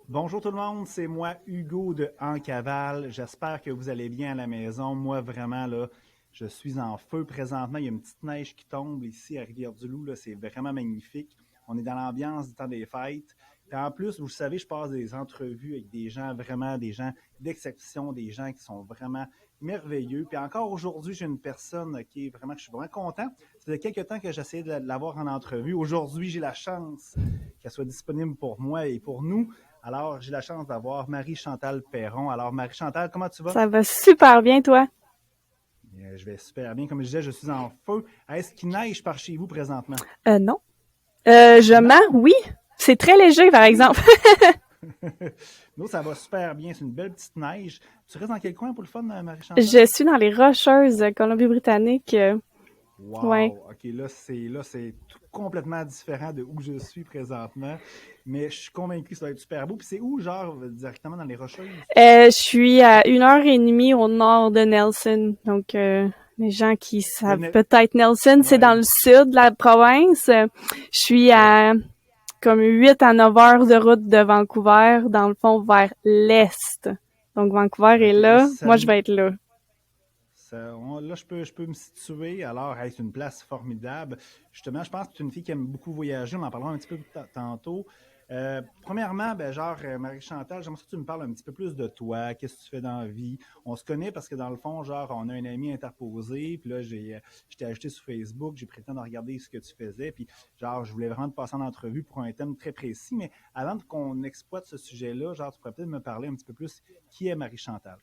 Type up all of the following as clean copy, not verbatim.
Bonjour tout le monde, c'est moi Hugo de En Cavale. J'espère que vous allez bien à la maison. Moi vraiment là, je suis en feu présentement. Il y a une petite neige qui tombe ici à Rivière-du-Loup. Là, c'est vraiment magnifique. On est dans l'ambiance du temps des fêtes. Puis en plus, vous savez, je passe des entrevues avec des gens vraiment, des gens d'exception, des gens qui sont vraiment merveilleux. Puis encore aujourd'hui, j'ai une personne qui est vraiment, que je suis vraiment content. Ça fait quelques temps que j'essayais de l'avoir en entrevue. Aujourd'hui, j'ai la chance qu'elle soit disponible pour moi et pour nous. Alors, j'ai la chance d'avoir Marie-Chantal Perron. Alors, Marie-Chantal, comment tu vas? Ça va super bien, toi? Je vais super bien. Comme je disais, je suis en feu. Est-ce qu'il neige par chez vous présentement? Non. Je mens, Non! oui. C'est très léger, par OK. exemple. Nous, ça va super bien. C'est une belle petite neige. Tu restes dans quel coin pour le fun, Marie-Chantal? Je suis dans les Rocheuses Colombie-Britannique. Ouais. Wow! OK, là, c'est tout complètement différent de où je suis présentement. Mais je suis convaincu que ça va être super beau. Puis c'est où, genre, directement dans les Rocheuses? Je suis à 1 heure et demie au nord de Nelson. Donc, les gens qui De savent ne... peut-être Nelson, c'est dans Ouais. le sud de la province. Je suis à comme 8 à 9 heures de route de Vancouver, dans le fond, vers l'est. Donc, Vancouver est OK, là. Moi, je vais être là. Là, je peux me situer. Alors, hey, c'est une place formidable. Justement, je pense que tu es une fille qui aime beaucoup voyager. On en parlera un petit peu tantôt. Premièrement, ben, genre, Marie-Chantal, j'aimerais que tu me parles un petit peu plus de toi. Qu'est-ce que tu fais dans la vie? On se connaît parce que dans le fond, genre, on a un ami interposé. Puis là, je t'ai ajouté sur Facebook. J'ai pris le temps de regarder ce que tu faisais. Puis, genre, je voulais vraiment te passer en entrevue pour un thème très précis. Mais avant qu'on exploite ce sujet-là, genre, tu pourrais peut-être me parler un petit peu plus qui est Marie-Chantal?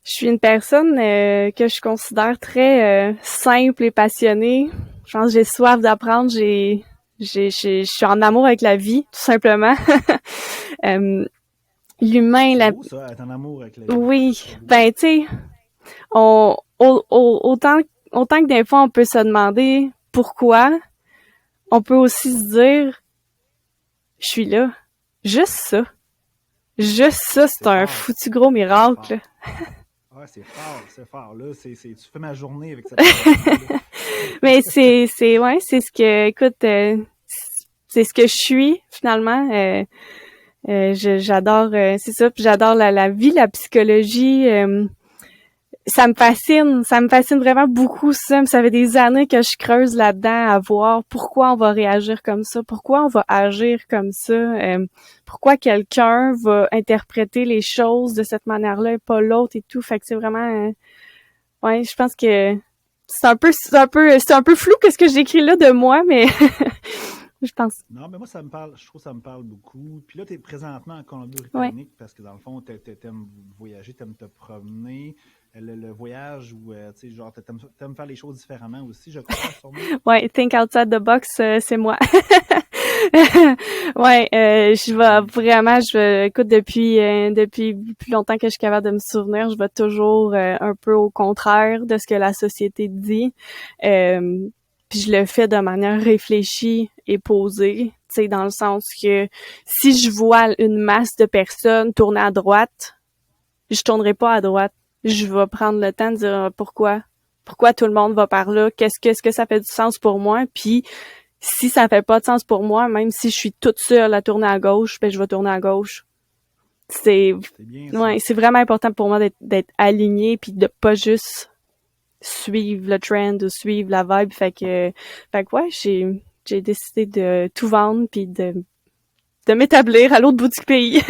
Je suis une personne que je considère très simple et passionnée. Je pense que j'ai soif d'apprendre. Je suis en amour avec la vie, tout simplement. Euh, L'humain, C'est la, beau ça, être en amour avec la vie. C'est oui, très beau. ben tu sais, autant que des fois on peut se demander pourquoi, on peut aussi se dire, je suis là, juste ça, c'est C'est un fort. foutu gros C'est miracle. fort. Ouais, c'est fort, c'est fort. Là, tu fais ma journée avec cette phrase-là. Là. Mais ouais, c'est ce que, écoute, c'est ce que je suis finalement. J'adore, c'est ça, puis j'adore la vie, la psychologie. Ça me fascine vraiment beaucoup ça. Ça fait des années que je creuse là-dedans à voir pourquoi on va réagir comme ça, pourquoi on va agir comme ça, pourquoi quelqu'un va interpréter les choses de cette manière-là et pas l'autre et tout. Fait que c'est vraiment, ouais, je pense que c'est un peu flou que ce que j'écris là de moi, mais je pense, Non, mais moi, ça me parle, je trouve que ça me parle beaucoup. Puis là, tu es présentement en ouais. Colombie-Britannique parce que dans le fond, t'aimes voyager, t'aimes te promener. Le voyage où, tu sais, genre, t'aimes faire les choses différemment aussi, je crois, sûrement. Ouais, think outside the box, c'est moi. Ouais, je vais Hmm. vraiment, écoute, depuis plus longtemps que je suis capable de me souvenir, je vais toujours un peu au contraire de ce que la société dit. Euh, Puis je le fais de manière réfléchie et posée, tu sais, dans le sens que si je vois une masse de personnes tourner à droite, je tournerai pas à droite. Je vais prendre le temps de dire pourquoi tout le monde va par là, qu'est-ce que ça fait du sens pour moi, puis si ça fait pas de sens pour moi, même si je suis toute seule à tourner à gauche, ben je vais tourner à gauche. C'est C'est bien ça. ouais, c'est vraiment important pour moi d'être aligné puis de pas juste suivre le trend ou suivre la vibe. Fait que ouais, j'ai décidé de tout vendre puis de m'établir à l'autre bout du pays.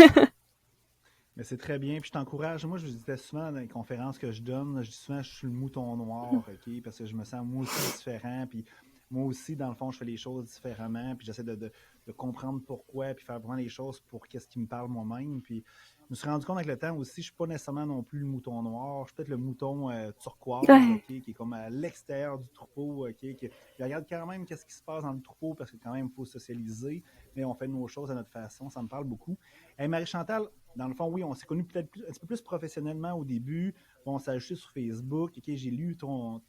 Mais c'est très bien. Puis je t'encourage. Moi, je disais souvent dans les conférences que je donne, je dis souvent je suis le mouton noir, OK? Parce que je me sens moi aussi différent. Puis moi aussi, dans le fond, je fais les choses différemment. Puis j'essaie de comprendre pourquoi, puis faire vraiment les choses pour qu'est-ce qui me parle moi-même. Puis je me suis rendu compte avec le temps aussi, je suis pas nécessairement non plus le mouton noir. Je suis peut-être le mouton turquoise, OK? Ouais. Qui est comme à l'extérieur du troupeau, OK? Qui regarde quand même qu'est-ce qui se passe dans le troupeau parce que quand même, il faut socialiser. Mais on fait nos choses à notre façon. Ça me parle beaucoup. Hey, Marie-Chantal, dans le fond, oui, on s'est connus peut-être un petit peu plus professionnellement au début. Bon, on s'est ajouté sur Facebook. OK, j'ai lu ton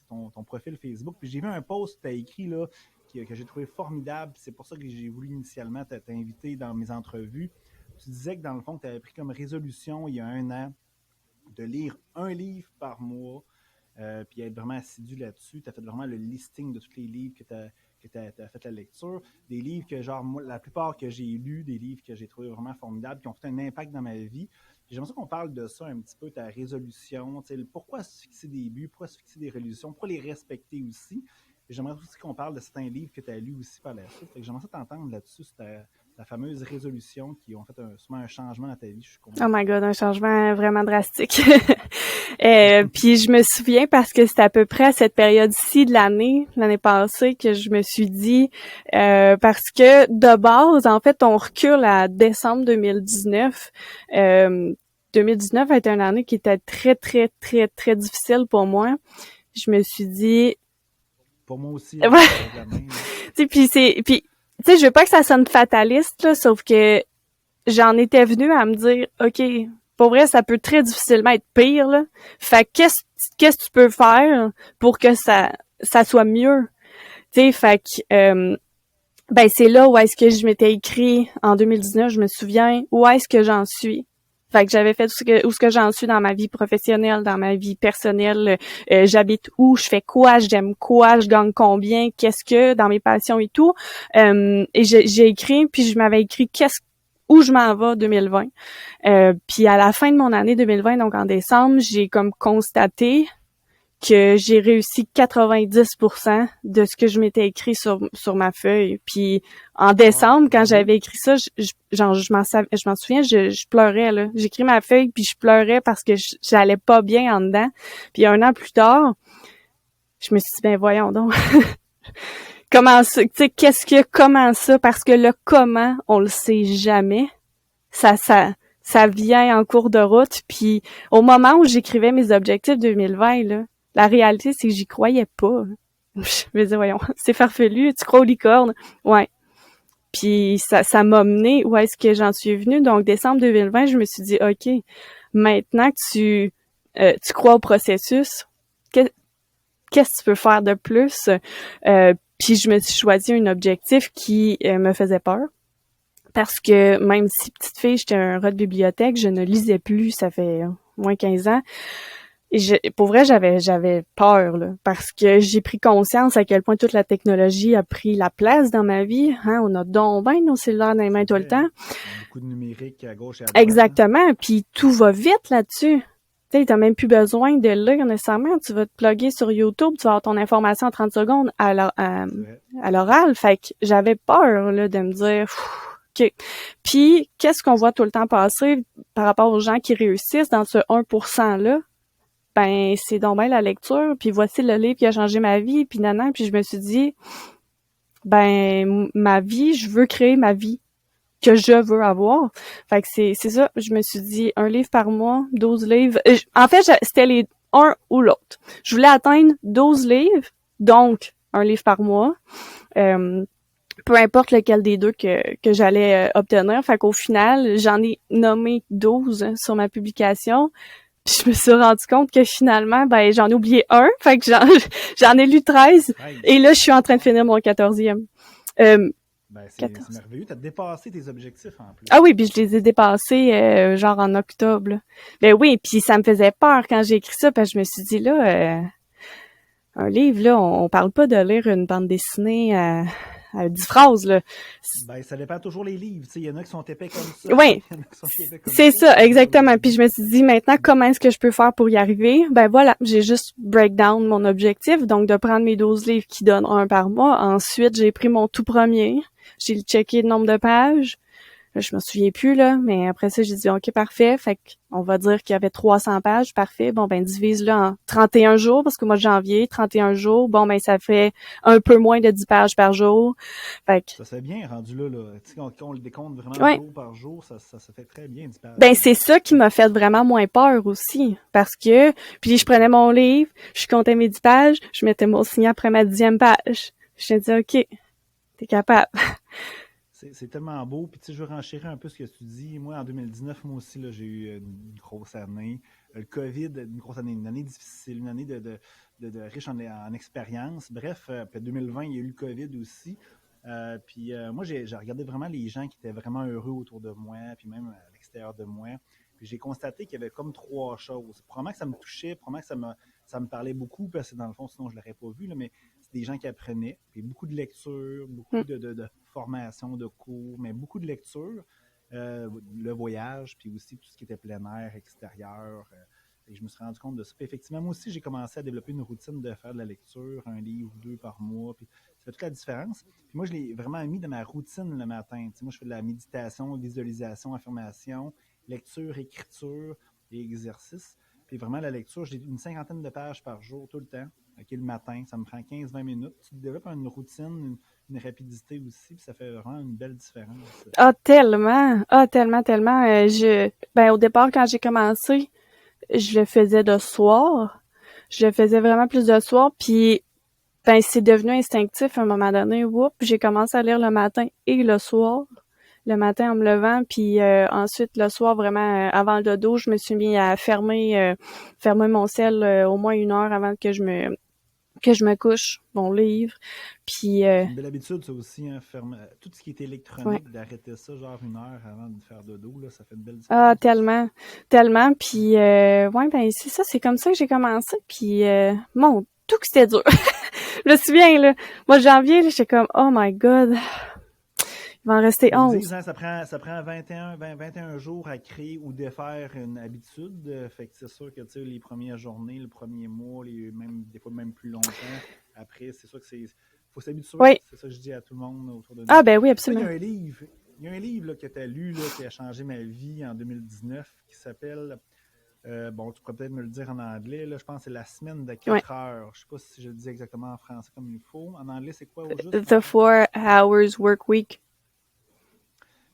profil Facebook. Puis j'ai vu un post que tu as écrit là, que j'ai trouvé formidable. C'est pour ça que j'ai voulu initialement t'inviter dans mes entrevues. Tu disais que dans le fond, tu avais pris comme résolution il y a 1 an de lire un livre par mois. Puis être vraiment assidu là-dessus. Tu as fait vraiment le listing de tous les livres que tu as fait la lecture, des livres que, genre, moi, la plupart que j'ai lus, des livres que j'ai trouvés vraiment formidables, qui ont fait un impact dans ma vie. J'aimerais ça qu'on parle de ça un petit peu, ta résolution, pourquoi se fixer des buts, pourquoi se fixer des résolutions, pourquoi les respecter aussi. Et j'aimerais aussi qu'on parle de certains livres que tu as lus aussi par la suite. Fait que j'aimerais ça t'entendre là-dessus, sur ta fameuse résolution qui ont fait sûrement un changement dans ta vie, je suis Oh convaincu. my God, un changement vraiment drastique. Puis je me souviens parce que c'était à peu près à cette période-ci de l'année passée, que je me suis dit, parce que de base, en fait, on recule à décembre 2019. 2019 a été une année qui était très, très, très, très difficile pour moi. Je me suis dit, Pour moi aussi, ouais, ça va être la même. puis tu sais, je veux pas que ça sonne fataliste, là, sauf que j'en étais venue à me dire, OK, pour vrai, ça peut très difficilement être pire, là. Fait que qu'est-ce que tu peux faire pour que ça soit mieux? Tu sais, fait que, ben, c'est là où est-ce que je m'étais écrit en 2019, je me souviens, où est-ce que j'en suis. Fait que j'avais fait où ce que j'en suis dans ma vie professionnelle, dans ma vie personnelle, j'habite où, je fais quoi, j'aime quoi, je gagne combien, qu'est-ce que, dans mes passions et tout. Et j'ai écrit, puis je m'avais écrit où je m'en vais 2020. Puis à la fin de mon année 2020, donc en décembre, j'ai comme constaté que j'ai réussi 90% de ce que je m'étais écrit sur ma feuille. Puis en Wow, décembre, quand bravo. j'avais écrit ça, je m'en souviens, je pleurais là. J'écris ma feuille puis je pleurais parce que j'allais pas bien en dedans. Puis un an plus tard, je me suis dit ben voyons donc. Comment ça, tu sais comment ça, parce que le comment, on le sait jamais. Ça vient en cours de route. Puis au moment où j'écrivais mes objectifs 2020, là, la réalité, c'est que j'y croyais pas. Je me disais, voyons, c'est farfelu, tu crois aux licornes? Ouais. Puis ça m'a mené où est-ce que j'en suis venue. Donc, décembre 2020, je me suis dit, OK, maintenant que tu crois au processus, qu'est-ce que tu peux faire de plus? Puis je me suis choisi un objectif qui me faisait peur. Parce que même si petite fille, j'étais un rat de bibliothèque, je ne lisais plus, ça fait moins 15 ans. Et pour vrai, j'avais peur, là, parce que j'ai pris conscience à quel point toute la technologie a pris la place dans ma vie. Hein, on a donc ben nos cellulaires dans les mains C'est tout le vrai, hein? temps. Beaucoup de numérique à gauche et à droite, hein? Exactement, puis tout va vite là-dessus. Tu sais, t'as même plus besoin de lire nécessairement. Tu vas te plugger sur YouTube, tu vas avoir ton information en 30 secondes C'est vrai. à l'oral. Fait que j'avais peur là, de me dire, OK. Puis, qu'est-ce qu'on voit tout le temps passer par rapport aux gens qui réussissent dans ce 1%-là? Ben, c'est donc bien la lecture, puis voici le livre qui a changé ma vie, puis nanan, puis je me suis dit, ben, ma vie, je veux créer ma vie que je veux avoir. Fait que c'est ça, je me suis dit, un livre par mois, 12 livres. En fait, c'était les un ou l'autre. Je voulais atteindre 12 livres, donc un livre par mois. Peu importe lequel des deux que j'allais obtenir. Fait qu'au final, j'en ai nommé 12 sur ma publication. Puis je me suis rendu compte que finalement, ben j'en ai oublié un. Fait que j'en ai lu 13. 13. Et là, je suis en train de finir mon 14e. Ben, c'est 14. merveilleux. Tu as dépassé tes objectifs en plus. Ah oui, puis je les ai dépassés genre en octobre. Là. Ben oui, puis ça me faisait peur quand j'ai écrit ça, parce que je me suis dit là, un livre, là, on parle pas de lire une bande dessinée à 10 phrases, là. Ben, ça dépend toujours les livres. Il y en a qui sont épais comme ça. Oui, Il y en a qui sont épais comme c'est ça. ça, C'est toujours exactement. Puis je me suis dit, maintenant, comment est-ce que je peux faire pour y arriver? Ben voilà, j'ai juste breakdown mon objectif, donc de prendre mes 12 livres qui donnent un par mois. Ensuite, j'ai pris mon tout premier, j'ai checké le nombre de pages. Là, je me souviens plus, là, mais après ça, j'ai dit, OK, parfait. Fait qu'on va dire qu'il y avait 300 pages. Parfait. Bon, ben, divise-le en 31 jours, parce que moi, janvier, 31 jours. Bon, ben, ça fait un peu moins de 10 pages par jour. Fait que, Ça se fait bien rendu là. Tu sais, quand on le décompte vraiment ouais. jour par jour, ça se fait très bien, 10 pages. Ben, c'est ça qui m'a fait vraiment moins peur aussi. Parce que, puis je prenais mon livre, je comptais mes 10 pages, je mettais mon signe après ma 10e page. Je me disais, OK, t'es capable. C'est tellement beau. Puis, tu sais, je veux renchérir un peu ce que tu dis. Moi, en 2019, moi aussi, là, j'ai eu une grosse année. Le COVID, une grosse année, une année difficile, une année de riche en expérience. Bref, puis 2020, il y a eu le COVID aussi. Moi, j'ai regardé vraiment les gens qui étaient vraiment heureux autour de moi, puis même à l'extérieur de moi. Puis j'ai constaté qu'il y avait comme trois choses. Probablement que ça me touchait, probablement que ça me parlait beaucoup, parce que dans le fond, sinon je ne l'aurais pas vu, là, mais des gens qui apprenaient, puis beaucoup de lectures, beaucoup de formations, de cours, mais beaucoup de lectures, le voyage, puis aussi tout ce qui était plein air, extérieur. Et je me suis rendu compte de ça. Puis effectivement, moi aussi, j'ai commencé à développer une routine de faire de la lecture, un livre ou deux par mois. Puis ça fait toute la différence. Puis moi, je l'ai vraiment mis dans ma routine le matin. Tu sais, moi, je fais de la méditation, visualisation, affirmation, lecture, écriture et exercice. Puis vraiment, la lecture, j'ai une 50aine de pages par jour, tout le temps. OK, le matin, ça me prend 15-20 minutes. Tu développes une routine, une rapidité aussi, puis ça fait vraiment une belle différence. Ah, tellement! Ah, tellement, tellement. Au départ, quand j'ai commencé, je le faisais de soir. Je le faisais vraiment plus de soir, puis c'est devenu instinctif à un moment donné. J'ai commencé à lire le matin et le soir. Le matin en me levant, puis ensuite le soir, vraiment avant le dodo, je me suis mis à fermer mon cell au moins 1 heure avant que je me couche, mon livre. Puis c'est une belle habitude, ça aussi, hein, tout ce qui est électronique, ouais. d'arrêter ça genre 1 heure avant de faire dodo, là, ça fait une belle différence. Ah, tellement, tellement. Puis c'est ça, c'est comme ça que j'ai commencé. Puis tout que c'était dur. Je me souviens, là, moi, janvier, là, j'étais comme, oh my God, il va en rester 11. Ils disent, hein, ça prend 21 jours à créer ou défaire une habitude. Fait que c'est sûr que, tu sais, les premières journées, le premier mois, des fois même plus longtemps, après, c'est sûr que faut s'habituer. Oui. C'est ça que je dis à tout le monde autour de nous. Ah, ben oui, absolument. Il y a un livre là, que tu as lu, là, qui a changé ma vie en 2019, qui s'appelle... tu pourrais peut-être me le dire en anglais. Là, je pense que c'est La semaine de 4 heures. Je ne sais pas si je le dis exactement en français comme il faut. En anglais, c'est quoi au juste? The 4 Hours Work Week.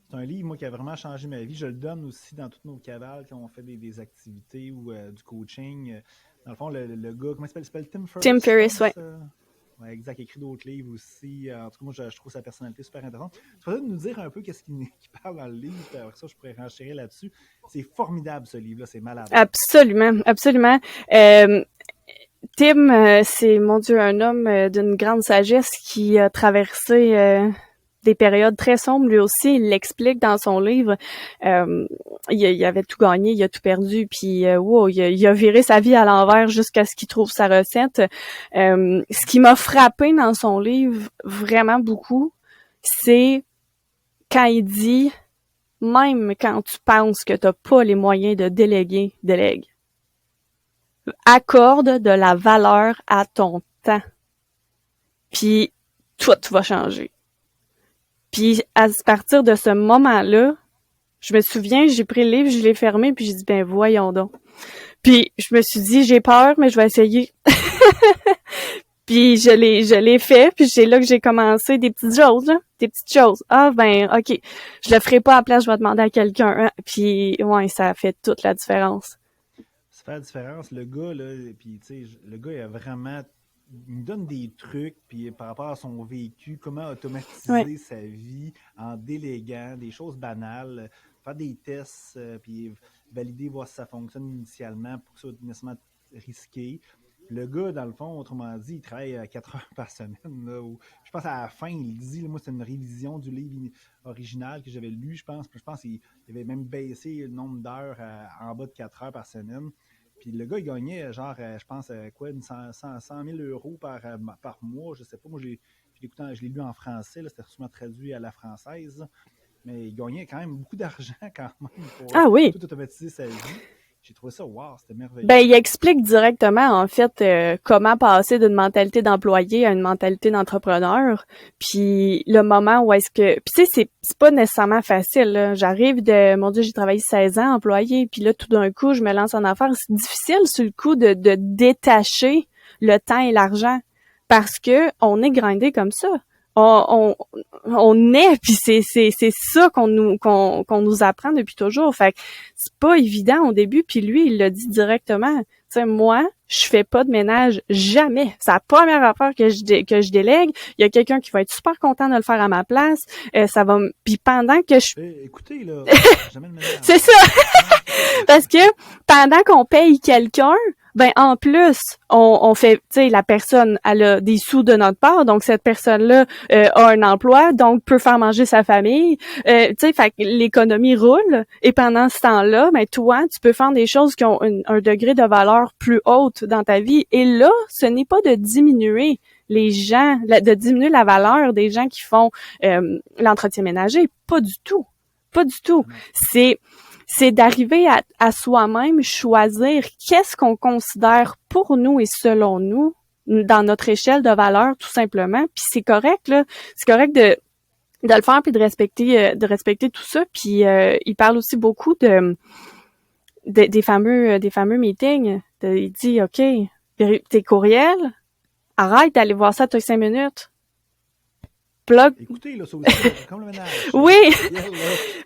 C'est un livre, moi, qui a vraiment changé ma vie. Je le donne aussi dans toutes nos cavales quand on fait des activités ou du coaching. Dans le fond, le gars, comment il s'appelle? Tim Ferriss? Tim Ferriss, oui. Ouais, exact. Il écrit d'autres livres aussi. En tout cas, moi, je trouve sa personnalité super intéressante. Tu pourrais nous dire un peu qu'est-ce qu'il parle dans le livre. Après ça, je pourrais renchérir là-dessus. C'est formidable, ce livre-là. C'est malade. Absolument, absolument. Tim, c'est, mon Dieu, un homme d'une grande sagesse qui a traversé des périodes très sombres. Lui aussi, il l'explique dans son livre. Il avait tout gagné, il a tout perdu, puis il a viré sa vie à l'envers jusqu'à ce qu'il trouve sa recette. Ce qui m'a frappé dans son livre vraiment beaucoup, c'est quand il dit, même quand tu penses que t'as pas les moyens de déléguer, délègue. Accorde de la valeur à ton temps. Puis tout va changer. Puis à partir de ce moment-là, je me souviens, j'ai pris le livre, je l'ai fermé, puis j'ai dit, ben voyons donc. Puis je me suis dit, j'ai peur, mais je vais essayer. Puis je l'ai fait, puis c'est là que j'ai commencé des petites choses, là. Des petites choses. Ah ben, OK, je le ferai pas à la place, je vais demander à quelqu'un. Hein? Puis ouais, ça a fait toute la différence. Ça fait la différence. Le gars, là, puis tu sais, le gars, il a vraiment... Il me donne des trucs, puis par rapport à son vécu, comment automatiser sa vie en déléguant des choses banales, faire des tests, puis valider, voir si ça fonctionne initialement pour que ça soit nécessairement risqué. Le gars, dans le fond, autrement dit, il travaille 4 heures par semaine. Là, je pense à la fin, il dit, là, moi, c'est une révision du livre original que j'avais lu, je pense. Puis je pense qu'il avait même baissé le nombre d'heures en bas de 4 heures par semaine. Puis le gars, il gagnait genre, je pense, 100 000 euros par mois. Je sais pas, moi, je l'ai lu en français, là, c'était souvent traduit à la française. Mais il gagnait quand même beaucoup d'argent quand même pour tout automatiser sa vie. J'ai trouvé ça, wow, c'était merveilleux. Ben, il explique directement, en fait, comment passer d'une mentalité d'employé à une mentalité d'entrepreneur. Puis le moment où est-ce que... Puis tu sais, c'est pas nécessairement facile, là. J'arrive mon Dieu, j'ai travaillé 16 ans employé, puis là, tout d'un coup, je me lance en affaires. C'est difficile, sur le coup, de détacher le temps et l'argent. Parce que on est grindé comme ça. On est, puis c'est ça qu'on nous apprend depuis toujours. Fait que c'est pas évident au début, puis lui, il l'a dit directement. Tu sais, moi, je fais pas de ménage jamais. C'est la première affaire que je délègue. Il y a quelqu'un qui va être super content de le faire à ma place. Ça va puis pendant que je écoutez là, jamais le ménage. C'est ça. Parce que pendant qu'on paye quelqu'un, ben en plus, on fait, tu sais, la personne, elle a des sous de notre part, donc cette personne-là a un emploi, donc peut faire manger sa famille. Tu sais, fait que l'économie roule. Et pendant ce temps-là, ben toi, tu peux faire des choses qui ont un degré de valeur plus haute dans ta vie. Et là, ce n'est pas de diminuer les gens, de diminuer la valeur des gens qui font l'entretien ménager. Pas du tout. Pas du tout. C'est d'arriver à soi-même choisir qu'est-ce qu'on considère pour nous et selon nous dans notre échelle de valeur, tout simplement. Puis c'est correct, là. C'est correct de le faire puis de respecter tout ça. Puis il parle aussi beaucoup des fameux meetings. Il dit, OK, tes courriels, arrête d'aller voir ça toutes 5 minutes. Plug. Écoutez, là, ça aussi, comme le ménage. Oui! Là.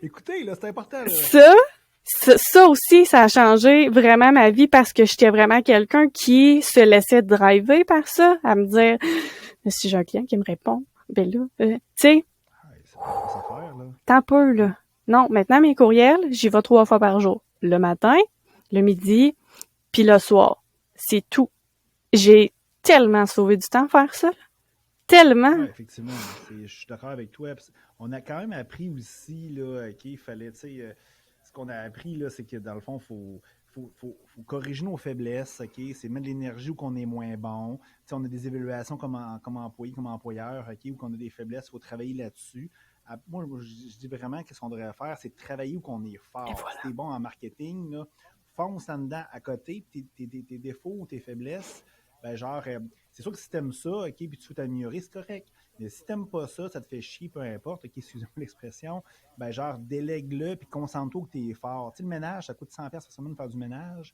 Écoutez, là, c'est important. Là. Ça aussi, ça a changé vraiment ma vie parce que j'étais vraiment quelqu'un qui se laissait driver par ça, à me dire, si j'ai un client qui me répond, ben là, tu sais, t'en peu, là. Non, maintenant, mes courriels, j'y vais 3 fois par jour. Le matin, le midi, puis le soir. C'est tout. J'ai tellement sauvé du temps à faire ça. Tellement. Ouais, effectivement. Je suis d'accord avec toi. On a quand même appris aussi là, qu'il fallait, tu sais, ce qu'on a appris, là, c'est que dans le fond, il faut corriger nos faiblesses, OK? C'est mettre de l'énergie où qu'on est moins bon. Tu sais, on a des évaluations comme employé, comme employeur, OK? Où qu'on a des faiblesses, il faut travailler là-dessus. Moi, je dis vraiment qu'est-ce qu'on devrait faire, c'est travailler où qu'on est fort. Voilà. Si t'es bon en marketing, là, fonce en dedans à côté, tes défauts ou tes faiblesses, ben genre, c'est sûr que si t'aimes ça, OK, puis tu veux t'améliorer, c'est correct. Mais si t'aimes pas ça, ça te fait chier, peu importe, OK, excusez-moi l'expression, ben genre, délègue-le, puis concentre-toi que t'es fort. Tu sais, le ménage, ça coûte 100$ par semaine de faire du ménage,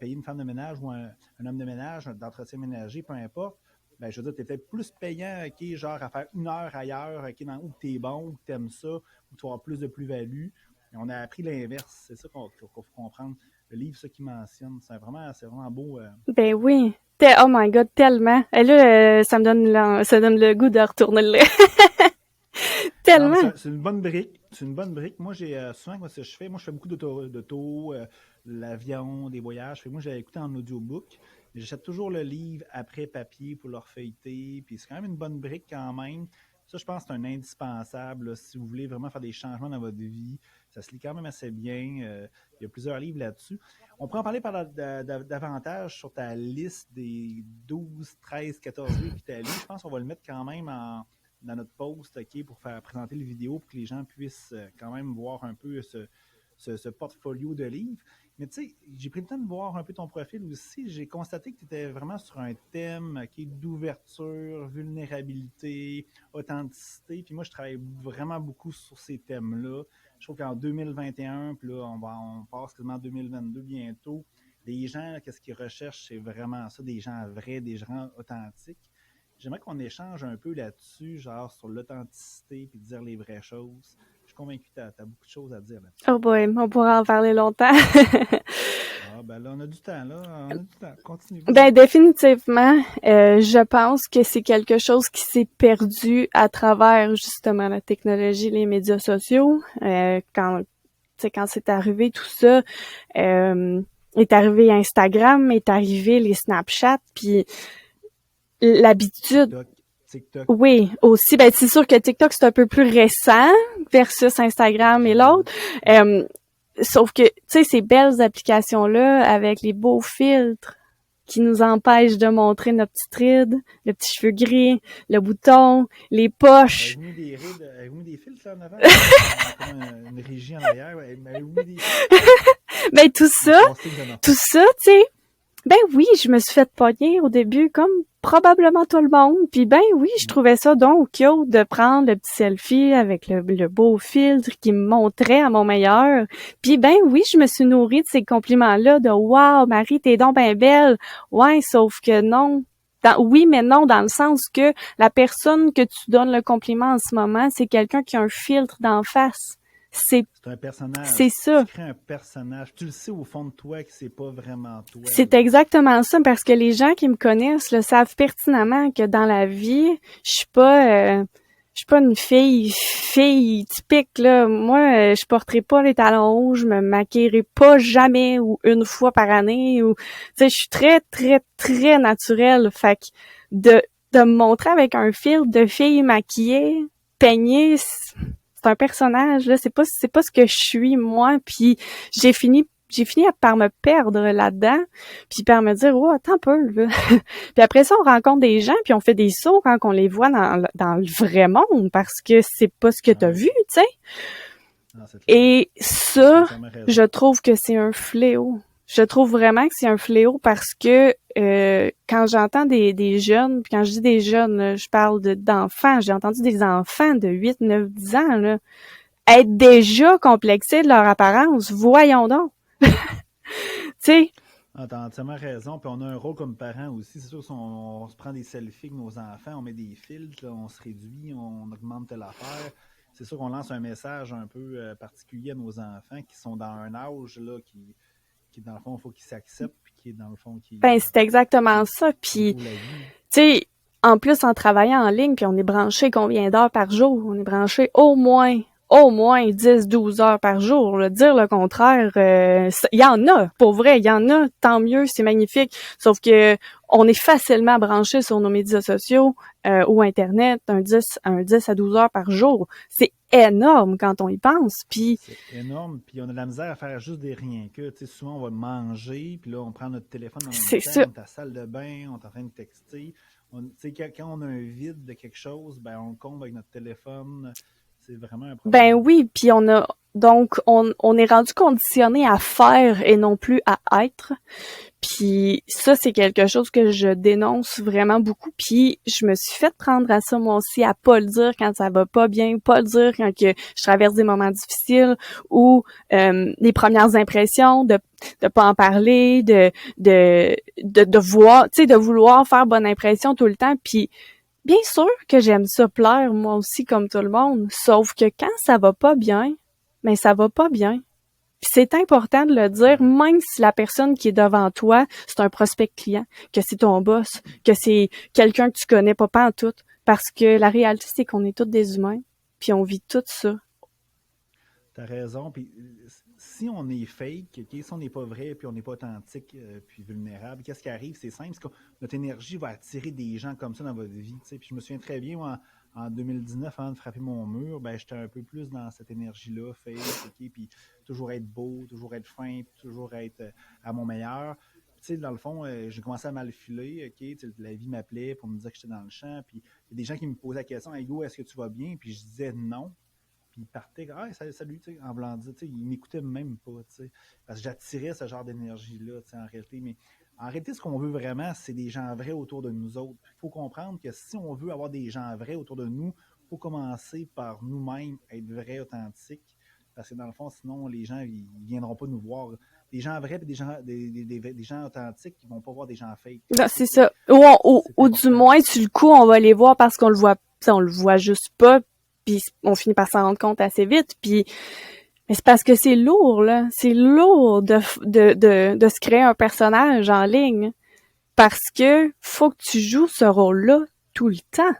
payer une femme de ménage ou un homme de ménage, d'entretien ménager, peu importe. Ben, je veux dire, t'es peut-être plus payant, OK, genre à faire 1 heure ailleurs, OK, où t'es bon, où t'aimes ça, où tu vas avoir plus de plus-value. Et on a appris l'inverse, c'est ça qu'il faut comprendre. Le livre, ça qui mentionne, c'est vraiment beau. Ben oui. Oh my God, tellement. Et là, ça me donne le goût de retourner le tellement. Non, c'est une bonne brique. C'est une bonne brique. Moi, j'ai souvent, moi, ce que je fais, je fais beaucoup d'auto, l'avion, des voyages. Moi, j'ai écouté en audiobook. J'achète toujours le livre après papier pour le feuilleter. Puis c'est quand même une bonne brique quand même. Ça, je pense que c'est un indispensable là, si vous voulez vraiment faire des changements dans votre vie. Ça se lit quand même assez bien. Il y a plusieurs livres là-dessus. On pourrait en parler davantage sur ta liste des 12, 13, 14 livres que tu as lus. Je pense qu'on va le mettre quand même dans notre post, OK, pour faire présenter les vidéos pour que les gens puissent quand même voir un peu ce portfolio de livres. Mais tu sais, j'ai pris le temps de voir un peu ton profil aussi. J'ai constaté que tu étais vraiment sur un thème d'ouverture, vulnérabilité, authenticité. Puis moi, je travaille vraiment beaucoup sur ces thèmes-là. Je trouve qu'en 2021, puis là, on passe quasiment en 2022 bientôt, les gens, qu'est-ce qu'ils recherchent, c'est vraiment ça, des gens vrais, des gens authentiques. J'aimerais qu'on échange un peu là-dessus, genre sur l'authenticité puis dire les vraies choses. Je suis convaincu que tu as beaucoup de choses à dire là-dessus. Oh boy, on pourra en parler longtemps. Ben là, on a du temps, là. On a du temps. Continue. Ben, définitivement, je pense que c'est quelque chose qui s'est perdu à travers, justement, la technologie, les médias sociaux. Quand c'est arrivé tout ça, est arrivé Instagram, est arrivé les Snapchat, puis l'habitude... TikTok. Oui, aussi. Ben, c'est sûr que TikTok, c'est un peu plus récent versus Instagram et l'autre. Sauf que, tu sais, ces belles applications-là, avec les beaux filtres qui nous empêchent de montrer nos petites rides, le petit cheveu gris, le bouton, les poches. Avez-vous mis des filtres là en avant? Comme une régie en arrière. Avez-vous mis des filtres? Ben, tout ça, tu sais, ben oui, je me suis fait pogner au début, comme probablement tout le monde. Puis ben oui, je trouvais ça donc cute de prendre le petit selfie avec le beau filtre qui me montrait à mon meilleur. Puis ben oui, je me suis nourrie de ces compliments-là de « Wow, Marie, t'es donc ben belle! » Ouais, sauf que non. Oui, mais non, dans le sens que la personne que tu donnes le compliment en ce moment, c'est quelqu'un qui a un filtre d'en face. C'est un personnage. C'est ça. Tu crées un personnage. Tu le sais au fond de toi que c'est pas vraiment toi. C'est exactement ça, parce que les gens qui me connaissent le savent pertinemment que dans la vie, je suis pas une fille typique là. Moi, je porterai pas les talons hauts, je me maquillerai pas jamais ou une fois par année ou tu sais, je suis très très très naturelle. Fait que de me montrer avec un fil de fille maquillée, peignée, c'est un personnage là, c'est pas ce que je suis moi, puis j'ai fini j'ai fini par me perdre là-dedans, puis par me dire, oh, attends un peu, là. Puis après ça, on rencontre des gens, puis on fait des sauts quand on les voit dans le vrai monde, parce que c'est pas ce que t'as Ouais. vu, tu sais. Non, c'est clair. Et Tu as ça, entièrement raison. je trouve que c'est un fléau. Je trouve vraiment que c'est un fléau parce que quand j'entends des jeunes, puis quand je dis des jeunes, là, je parle d'enfants, j'ai entendu des enfants de 8, 9, 10 ans, là, être déjà complexés de leur apparence. Voyons donc. Tu sais, Ah, t'as entièrement raison. Puis on a un rôle comme parent aussi. C'est sûr que si on se prend des selfies avec nos enfants, on met des filtres, là, on se réduit, on augmente telle affaire. C'est sûr qu'on lance un message un peu particulier à nos enfants qui sont dans un âge là, qui dans le fond, il faut qu'ils s'acceptent, puis qui, dans le fond, ben c'est exactement ça. qui Puis, vivent la vie. tu sais, en plus, en travaillant en ligne, puis on est branché combien d'heures par jour? On est branché au moins 10, 12 heures par jour. Là. Dire le contraire, il y en a, pour vrai, il y en a, tant mieux, c'est magnifique. Sauf que on est facilement branché sur nos médias sociaux ou Internet, un 10 à 12 heures par jour. C'est énorme quand on y pense. Puis, C'est énorme, puis on a de la misère à faire juste des rien que. Tu sais, souvent, on va manger, puis là, on prend notre téléphone en même c'est temps, ça. on est à la salle de bain, on est en train de texter. Tu sais, quand on a un vide de quelque chose, ben, on le comble avec notre téléphone. C'est vraiment un Ben problème. oui, puis on est rendu conditionné à faire et non plus à être. Puis ça, c'est quelque chose que je dénonce vraiment beaucoup. Puis je me suis fait prendre à ça moi aussi, à pas le dire quand ça va pas bien, pas le dire quand que je traverse des moments difficiles ou les premières impressions, de pas en parler, de voir, tu sais, de vouloir faire bonne impression tout le temps. Puis bien sûr que j'aime ça plaire moi aussi comme tout le monde, sauf que quand ça va pas bien, ben ça va pas bien. Puis c'est important de le dire, Ouais. même si la personne qui est devant toi, c'est un prospect client, que c'est ton boss, que c'est quelqu'un que tu connais pas en tout. Parce que la réalité, c'est qu'on est tous des humains, puis on vit tout ça. T'as raison. Puis si on est fake, ok, si on n'est pas vrai, puis on n'est pas authentique, puis vulnérable, qu'est-ce qui arrive? C'est simple, c'est que notre énergie va attirer des gens comme ça dans votre vie. Tu sais. Puis je me souviens très bien, moi, en 2019, avant de frapper mon mur, ben, j'étais un peu plus dans cette énergie-là, fake, ok, puis toujours être beau, toujours être fin, puis toujours être à mon meilleur. Puis, tu sais, dans le fond, j'ai commencé à mal filer, ok, tu sais, la vie m'appelait pour me dire que j'étais dans le champ, puis il y a des gens qui me posaient la question, hey, Hugo, est-ce que tu vas bien? Puis je disais non. Puis il partait, ah, salut, tu sais, en blanc, tu sais, il m'écoutait même pas, tu sais, parce que j'attirais ce genre d'énergie-là, tu sais, en réalité. Mais en réalité, ce qu'on veut vraiment, c'est des gens vrais autour de nous autres. Il faut comprendre que si on veut avoir des gens vrais autour de nous, il faut commencer par nous-mêmes être vrais, authentiques, parce que dans le fond, sinon, les gens, ils viendront pas nous voir. Des gens vrais et des gens authentiques, ils vont pas voir des gens fake. Ben, Tu sais, c'est ça. c'est Ou du important. moins, sur le coup, on va les voir parce qu'on le voit, t'sais, on le voit juste pas, puis on finit par s'en rendre compte assez vite. Puis mais c'est parce que c'est lourd, là. C'est lourd de se créer un personnage en ligne. Parce que faut que tu joues ce rôle-là tout le temps.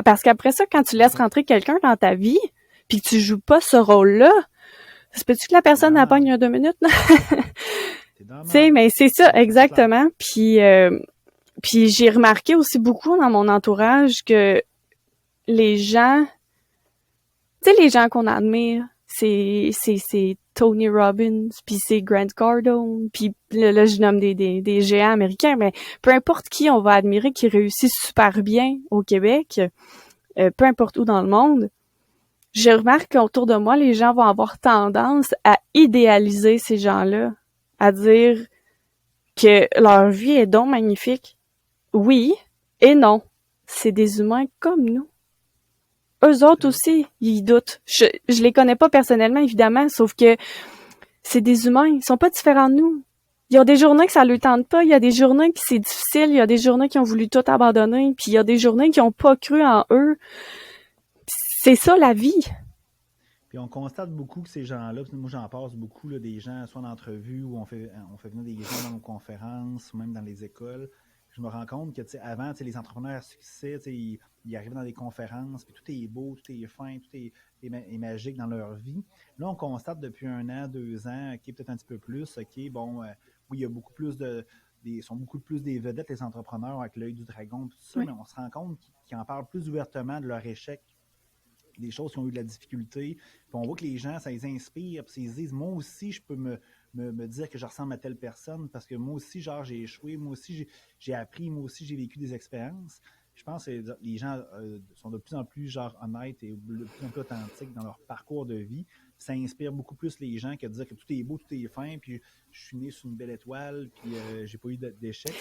Parce qu'après ça, quand tu laisses Exact. rentrer quelqu'un dans ta vie, puis que tu joues pas ce rôle-là, ça se peut-tu que la T'es personne dans la la merde. pogne 2 minutes? T'es dans la Tu sais, merde. mais c'est ça, C'est clair. exactement. Puis j'ai remarqué aussi beaucoup dans mon entourage que les gens, tu sais, les gens qu'on admire, c'est Tony Robbins, puis c'est Grant Cardone, puis là je nomme des géants américains, mais peu importe qui on va admirer qui réussit super bien au Québec, peu importe où dans le monde, je remarque qu'autour de moi, les gens vont avoir tendance à idéaliser ces gens-là, à dire que leur vie est donc magnifique. Oui et non. C'est des humains comme nous. Eux C'est autres vrai. aussi, ils doutent. Je les connais pas personnellement, évidemment, sauf que c'est des humains. Ils sont pas différents de nous. Il y a des journées que ça leur tente pas, il y a des journées qui c'est difficile, il y a des journées qui ont voulu tout abandonner, puis il y a des journées qui ont pas cru en eux. C'est ça la vie. Puis on constate beaucoup que ces gens-là, moi j'en passe beaucoup, là, des gens, soit en entrevue ou on fait venir des gens dans nos conférences ou même dans les écoles. Je me rends compte que avant, les entrepreneurs à succès, ils arrivent dans des conférences, puis tout est beau, tout est fin, est magique dans leur vie. Là, on constate depuis 1 an, 2 ans, OK, peut-être un petit peu plus, OK, bon, oui, il y a beaucoup plus sont beaucoup plus des vedettes, les entrepreneurs, avec l'œil du dragon, tout ça, Oui. mais on se rend compte qu'ils en parlent plus ouvertement de leur échec des choses qui ont eu de la difficulté. Puis on voit que les gens, ça les inspire, puis ils se disent, moi aussi, je peux me dire que je ressemble à telle personne parce que moi aussi, genre, j'ai échoué, moi aussi, j'ai appris, moi aussi, j'ai vécu des expériences. Je pense que les gens sont de plus en plus genre honnêtes et de plus en plus authentiques dans leur parcours de vie. Ça inspire beaucoup plus les gens que de dire que tout est beau, tout est fin, puis je suis né sur une belle étoile, puis j'ai pas eu d'échec.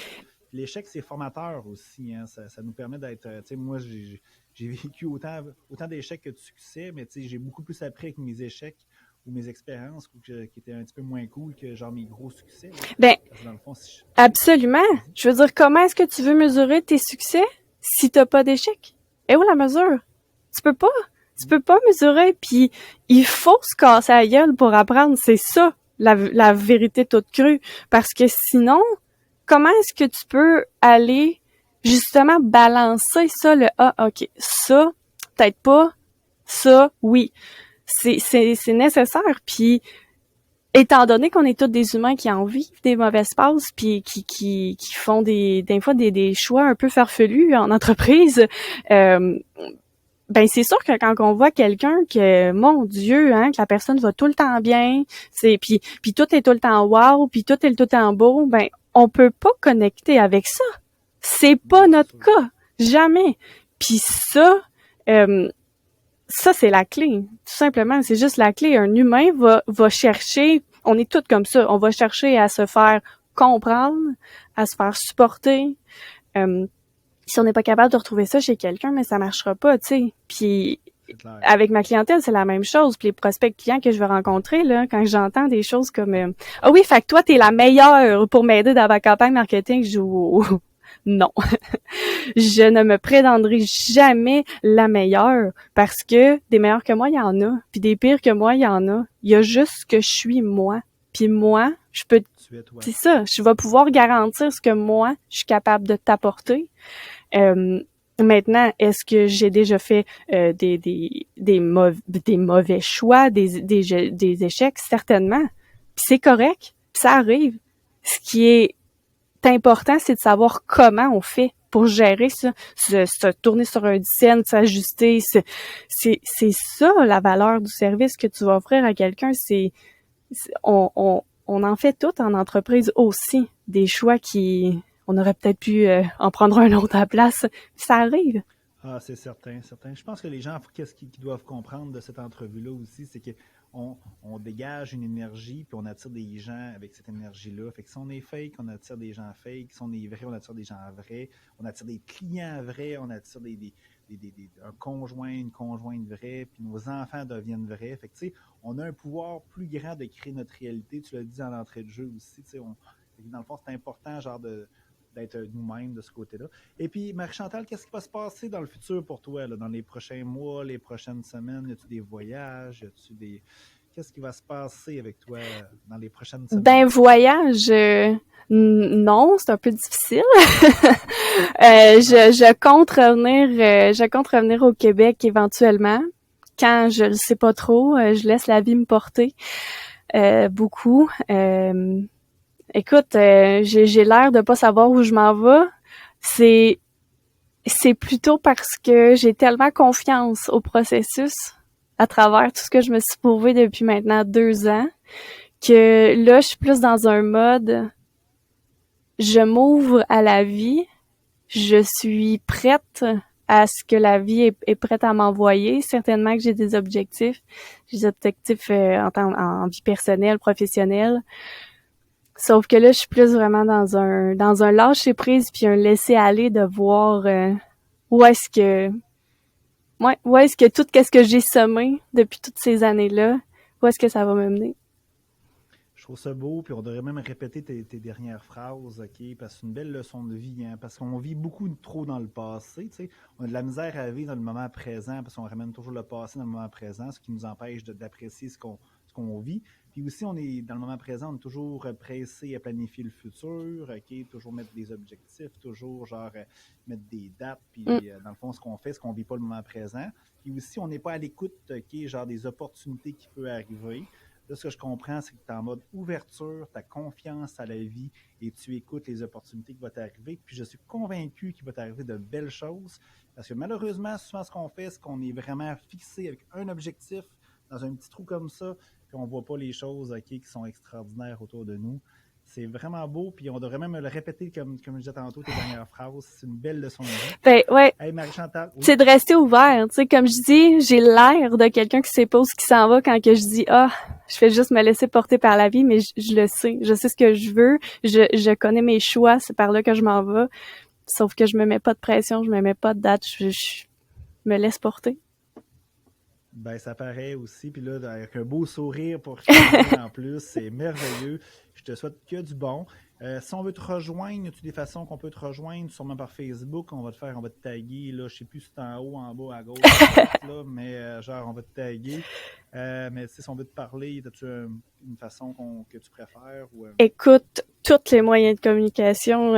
L'échec, c'est formateur aussi. Hein. Ça nous permet d'être. Tu sais, moi, j'ai vécu autant d'échecs que de succès, mais tu sais, j'ai beaucoup plus appris avec mes échecs ou mes expériences qui étaient un petit peu moins cool que genre mes gros succès. Là. Ben, Parce que dans le fond, si absolument. Je veux dire, comment est-ce que tu veux mesurer tes succès si t'as pas d'échec? Et où la mesure? Tu peux pas. Tu peux pas mesurer, puis il faut se casser la gueule pour apprendre. C'est ça, la vérité toute crue. Parce que sinon, comment est-ce que tu peux aller justement balancer ça, OK, ça, peut-être pas, ça, oui. C'est nécessaire, puis étant donné qu'on est tous des humains qui en vivent des mauvaises passes puis qui font des fois des choix un peu farfelus en entreprise, ben c'est sûr que quand on voit quelqu'un que mon Dieu, hein, que la personne va tout le temps bien, c'est puis tout est tout le temps wow, puis tout est tout le temps beau, ben on peut pas connecter avec ça. C'est pas notre cas, jamais. Puis ça, ça, c'est la clé. Tout simplement, c'est juste la clé. Un humain va chercher, on est tous comme ça, on va chercher à se faire comprendre, à se faire supporter. Si on n'est pas capable de retrouver ça chez quelqu'un, mais ça marchera pas, tu sais. Puis avec ma clientèle, c'est la même chose. Puis les prospects clients que je vais rencontrer, là, quand j'entends des choses comme ah oui, fait que toi, t'es la meilleure pour m'aider dans ma campagne marketing, je joue non. Je ne me prétendrai jamais la meilleure parce que des meilleurs que moi, il y en a. Puis des pires que moi, il y en a. Il y a juste que je suis moi. Puis moi, je peux... C'est ça, je vais pouvoir garantir ce que moi, je suis capable de t'apporter. Maintenant, est-ce que j'ai déjà fait des mauvais choix, des échecs? Certainement. Puis c'est correct. Puis ça arrive. Ce qui est important, c'est de savoir comment on fait pour gérer ça, se tourner sur un dizaine, s'ajuster. C'est ça la valeur du service que tu vas offrir à quelqu'un. On en fait tout en entreprise aussi. Des choix qui, on aurait peut-être pu en prendre un autre à la place. Ça arrive. Ah, c'est certain, certain. Je pense que les gens, qu'est-ce qu'ils doivent comprendre de cette entrevue-là aussi, c'est qu'on dégage une énergie, puis on attire des gens avec cette énergie-là. Fait que si on est fake, on attire des gens fake. Si on est vrai, on attire des gens vrais. On attire des clients vrais. On attire un conjoint, une conjointe vraie. Puis nos enfants deviennent vrais. Fait que, tu sais, on a un pouvoir plus grand de créer notre réalité. Tu l'as dit en entrée de jeu aussi. Tu sais, dans le fond, c'est important, genre, d'être nous-mêmes de ce côté-là. Et puis, Marie-Chantal, qu'est-ce qui va se passer dans le futur pour toi, là, dans les prochains mois, les prochaines semaines? Y a-tu des voyages? Qu'est-ce qui va se passer avec toi dans les prochaines semaines? Ben, voyage, non, c'est un peu difficile. Je compte revenir au Québec éventuellement. Quand je le sais pas trop, je laisse la vie me porter beaucoup. Écoute, j'ai l'air de pas savoir où je m'en vais. C'est plutôt parce que j'ai tellement confiance au processus à travers tout ce que je me suis prouvé depuis maintenant 2 ans que là, je suis plus dans un mode je m'ouvre à la vie, je suis prête à ce que la vie est prête à m'envoyer. Certainement que j'ai des objectifs. J'ai des objectifs en vie personnelle, professionnelle. Sauf que là, je suis plus vraiment dans un lâcher prise puis un laisser aller de voir où est-ce que tout qu'est-ce que j'ai semé depuis toutes ces années-là, où est-ce que ça va me mener. Je trouve ça beau, puis on devrait même répéter tes dernières phrases, OK? Parce que c'est une belle leçon de vie, hein? Parce qu'on vit beaucoup trop dans le passé, tu sais. On a de la misère à vivre dans le moment présent, parce qu'on ramène toujours le passé dans le moment présent, ce qui nous empêche d'apprécier ce qu'on vit. Puis aussi, on est dans le moment présent, on est toujours pressé à planifier le futur, OK? Toujours mettre des objectifs, toujours genre mettre des dates, puis dans le fond, ce qu'on vit pas le moment présent. Puis aussi, on n'est pas à l'écoute, OK? Genre des opportunités qui peuvent arriver. Là, ce que je comprends, c'est que tu es en mode ouverture, tu as confiance à la vie et tu écoutes les opportunités qui vont t'arriver. Puis je suis convaincu qu'il va t'arriver de belles choses parce que malheureusement, souvent ce qu'on fait, c'est qu'on est vraiment fixé avec un objectif dans un petit trou comme ça, puis on ne voit pas les choses qui sont extraordinaires autour de nous. C'est vraiment beau, puis on devrait même le répéter comme je disais tantôt, tes dernières phrases. C'est une belle leçon de vie. Ben, ouais. Hey, Marie-Chantal. Oui. C'est de rester ouvert, tu sais, comme je dis, j'ai l'air de quelqu'un qui sait pas où ce qui s'en va quand que je dis, je fais juste me laisser porter par la vie, mais je le sais. Je sais ce que je veux. Je connais mes choix, c'est par là que je m'en vais. Sauf que je me mets pas de pression, je me mets pas de date, je me laisse porter. Ben, ça paraît aussi. Puis là, avec un beau sourire pour finir en plus, c'est merveilleux. Je te souhaite que du bon. Si on veut te rejoindre, y a-tu des façons qu'on peut te rejoindre? Sûrement par Facebook, on va te taguer, là, je sais plus si c'est en haut, en bas, à gauche, à droite, là, mais genre, on va te taguer. Mais si on veut te parler, as-tu une façon que tu préfères? Écoute, tous les moyens de communication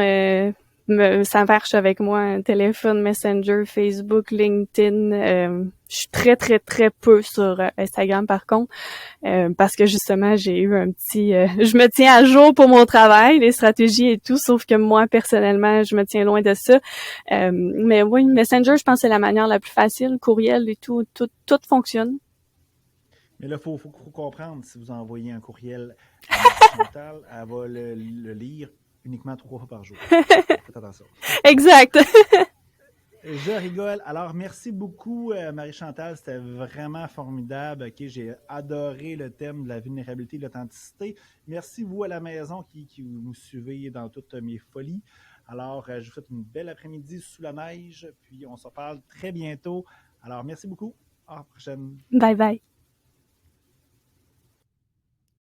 ça marche avec moi. Téléphone, Messenger, Facebook, LinkedIn. Je suis très, très, très peu sur Instagram, par contre, parce que justement, j'ai eu un petit... je me tiens à jour pour mon travail, les stratégies et tout, sauf que moi, personnellement, je me tiens loin de ça. Mais oui, Messenger, je pense que c'est la manière la plus facile. Courriel et tout fonctionne. Mais là, il faut comprendre, si vous envoyez un courriel à Marie-Chantal, elle va le lire uniquement 3 fois par jour. Faites attention. Exact. Je rigole. Alors, merci beaucoup, Marie-Chantal. C'était vraiment formidable. Okay, j'ai adoré le thème de la vulnérabilité et de l'authenticité. Merci, vous, à la maison qui nous suivez dans toutes mes folies. Alors, je vous souhaite une belle après-midi sous la neige. Puis, on se reparle très bientôt. Alors, merci beaucoup. À la prochaine. Bye bye.